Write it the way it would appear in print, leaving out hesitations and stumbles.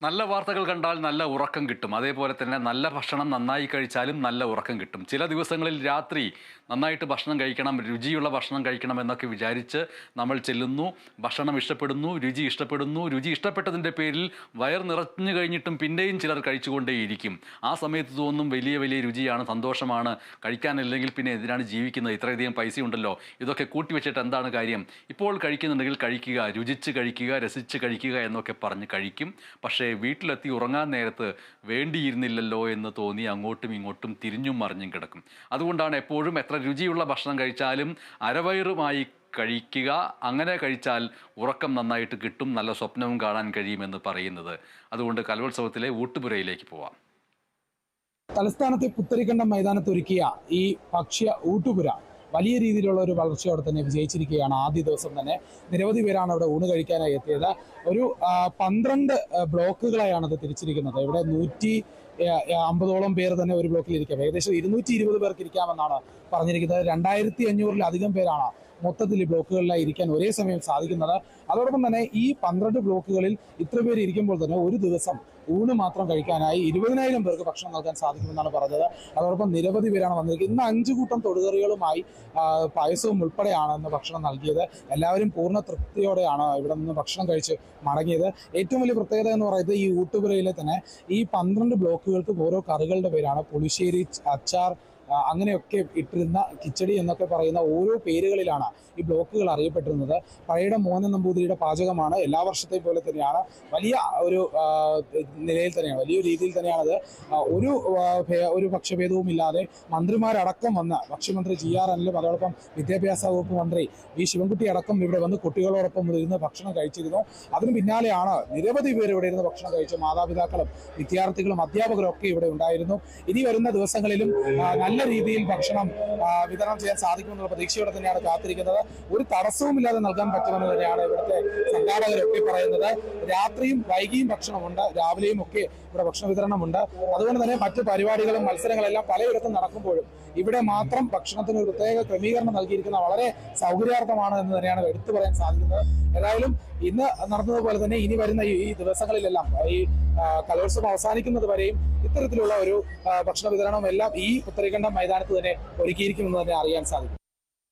നല്ല വാർത്തകൾ കണ്ടാൽ നല്ല ഉറക്കം കിട്ടും. അതേപോലെ തന്നെ നല്ല ഭക്ഷണം നന്നായി കഴിച്ചാലും നല്ല ഉറക്കം കിട്ടും. ചില ദിവസങ്ങളിൽ രാത്രി നന്നായിട്ട് ഭക്ഷണം കഴിക്കണം, രുചിയുള്ള ഭക്ഷണം കഴിക്കണം എന്നൊക്കെ വിചാരിച്ച് നമ്മൾ ചെല്ലുന്നു. ഭക്ഷണം ഇഷ്ടപ്പെടുന്നു, രുചി ഇഷ്ടപ്പെടുന്നു. രുചി ഇഷ്ടപ്പെട്ടതിൻ്റെ പേരിൽ വയർ നിറഞ്ഞു കഴിഞ്ഞിട്ടും പിന്നെയും ചിലർ കഴിച്ചുകൊണ്ടേയിരിക്കും. ആ സമയത്ത് തോന്നും വലിയ വലിയ രുചിയാണ്, സന്തോഷമാണ്, കഴിക്കാനില്ലെങ്കിൽ പിന്നെ എന്തിനാണ് ജീവിക്കുന്നത്, ഇത്രയധികം പൈസ ഉണ്ടല്ലോ, ഇതൊക്കെ കൂട്ടിവെച്ചിട്ട് എന്താണ് കാര്യം, ഇപ്പോൾ കഴിക്കുന്നുണ്ടെങ്കിൽ കഴിക്കുക, രുചിച്ച് കഴിക്കുക, രസിച്ച് കഴിക്കുക എന്നൊക്കെ പറഞ്ഞ് കഴിക്കും. പക്ഷേ വീട്ടിലെത്തി ഉറങ്ങാൻ നേരത്ത് വേണ്ടിയിരുന്നില്ലല്ലോ എന്ന് തോന്നി അങ്ങോട്ടും ഇങ്ങോട്ടും തിരിഞ്ഞും മറിഞ്ഞും കിടക്കും. അതുകൊണ്ടാണ് എപ്പോഴും എത്ര രുചിയുള്ള ഭക്ഷണം കഴിച്ചാലും അരവയറുമായി കഴിക്കുക. അങ്ങനെ കഴിച്ചാൽ ഉറക്കം നന്നായിട്ട് കിട്ടും, നല്ല സ്വപ്നവും കാണാൻ കഴിയുമെന്ന് പറയുന്നത്. അതുകൊണ്ട് കലോത്സവത്തിലെ ഊട്ടുപുരയിലേക്ക് പോവാം. തലസ്ഥാനത്തെ പുത്തരിക്കണ്ടം മൈതാനത്തൊരുക്കിയ ഈ ഭക്ഷ്യ ഊട്ടുപുര വലിയ രീതിയിലുള്ള ഒരു വളർച്ചയോടെ തന്നെ വിജയിച്ചിരിക്കുകയാണ്. ആദ്യ ദിവസം തന്നെ നിരവധി പേരാണ് ഇവിടെ ഊണ് കഴിക്കാനായി എത്തിയത്. ഒരു 12 ബ്ലോക്കുകളായാണ് അത് തിരിച്ചിരിക്കുന്നത്. ഇവിടെ 150ഓളം പേർ തന്നെ ഒരു ബ്ലോക്കിൽ ഇരിക്കാം. ഏകദേശം 220 പേർക്ക് ഇരിക്കാമെന്നാണ് പറഞ്ഞിരിക്കുന്നത്. 2500-ലധികം പേരാണ് മൊത്തത്തിൽ ഈ ബ്ലോക്കുകളിലായി ഇരിക്കാൻ ഒരേ സമയം സാധിക്കുന്നത്. അതോടൊപ്പം തന്നെ ഈ 12 ബ്ലോക്കുകളിൽ ഇത്ര പേര് ഇരിക്കുമ്പോൾ തന്നെ ഒരു ദിവസം ഊണ് മാത്രം കഴിക്കാനായി 20,000 പേർക്ക് ഭക്ഷണം നൽകാൻ സാധിക്കുമെന്നാണ് പറഞ്ഞത്. അതോടൊപ്പം നിരവധി പേരാണ് വന്നിരിക്കുന്നത്. ഇന്ന് 5 കൂട്ടം തൊടുകറികളുമായി പായസവും ഉൾപ്പെടെയാണ് ഇന്ന് ഭക്ഷണം നൽകിയത്. എല്ലാവരും പൂർണ്ണ തൃപ്തിയോടെയാണ് ഇവിടെ നിന്ന് ഭക്ഷണം കഴിച്ച് മടങ്ങിയത്. ഏറ്റവും വലിയ പ്രത്യേകത എന്ന് പറയുന്നത് ഈ ഊട്ടുപുരയിലെ തന്നെ ഈ 12 ബ്ലോക്കുകൾക്ക് ഓരോ കറികളുടെ പേരാണ്. പുളിശ്ശേരി, അച്ചാർ, അങ്ങനെയൊക്കെ ഇട്ടിരുന്ന കിച്ചടി എന്നൊക്കെ പറയുന്ന ഓരോ പേരുകളിലാണ് ഈ ബ്ലോക്കുകൾ അറിയപ്പെട്ടിരുന്നത്. പഴയുടെ മോഹനൻ നമ്പൂതിരിയുടെ പാചകമാണ്. എല്ലാ വർഷത്തെയും പോലെ തന്നെയാണ്, വലിയ ഒരു നിലയിൽ തന്നെയാണ്, വലിയ രീതിയിൽ തന്നെയാണത്. ഒരു പക്ഷഭേദവും ഇല്ലാതെ മന്ത്രിമാരടക്കം വന്ന്, ഭക്ഷ്യമന്ത്രി GR അനിലും അതോടൊപ്പം വിദ്യാഭ്യാസ വകുപ്പ് മന്ത്രി V ശിവൻകുട്ടി അടക്കം ഇവിടെ വന്ന് കുട്ടികളോടൊപ്പം ഇരുന്ന് ഭക്ഷണം കഴിച്ചിരുന്നു. അതിന് പിന്നാലെയാണ് നിരവധി പേർ ഇവിടെ ഇരുന്ന് ഭക്ഷണം കഴിച്ചു. മാതാപിതാക്കളും വിദ്യാർത്ഥികളും അധ്യാപകരും ഒക്കെ ഇവിടെ ഉണ്ടായിരുന്നു. ഇനി വരുന്ന ദിവസങ്ങളിലും നല്ല രീതിയിൽ ഭക്ഷണം വിതരണം ചെയ്യാൻ സാധിക്കുമെന്നുള്ള പ്രതീക്ഷയോടെ തന്നെയാണ് കാത്തിരിക്കുന്നത്. ഒരു തടസ്സവുമില്ലാതെ നൽകാൻ പറ്റുമെന്ന് തന്നെയാണ് ഇവിടുത്തെ സംഘാടകരൊക്കെ പറയുന്നത്. രാത്രിയും വൈകിയും ഭക്ഷണമുണ്ട്, രാവിലെയും ഒക്കെ ഇവിടെ ഭക്ഷണ വിതരണമുണ്ട്. അതുകൊണ്ട് തന്നെ മറ്റു പരിപാടികളും മത്സരങ്ങളെല്ലാം പലയിടത്തും നടക്കുമ്പോഴും ഇവിടെ മാത്രം ഭക്ഷണത്തിന് ഒരു പ്രത്യേക ക്രമീകരണം നൽകിയിരിക്കുന്ന വളരെ സൗകര്യാർത്ഥമാണ് എന്ന് തന്നെയാണ് എടുത്തു പറയാൻ സാധിക്കുന്നത്. ഏതായാലും ഇന്ന് നടന്നതുപോലെ തന്നെ ഇനി വരുന്ന ഈ ദിവസങ്ങളിലെല്ലാം, ഈ കലോത്സവം അവസാനിക്കുന്നത് വരെയും ഇത്തരത്തിലുള്ള ഒരു ഭക്ഷണ വിതരണവും എല്ലാം ഈ പുത്തരിക്കണ്ടം മൈതാനത്ത് തന്നെ ഒരുക്കിയിരിക്കുമെന്ന് തന്നെ അറിയാൻ സാധിക്കും.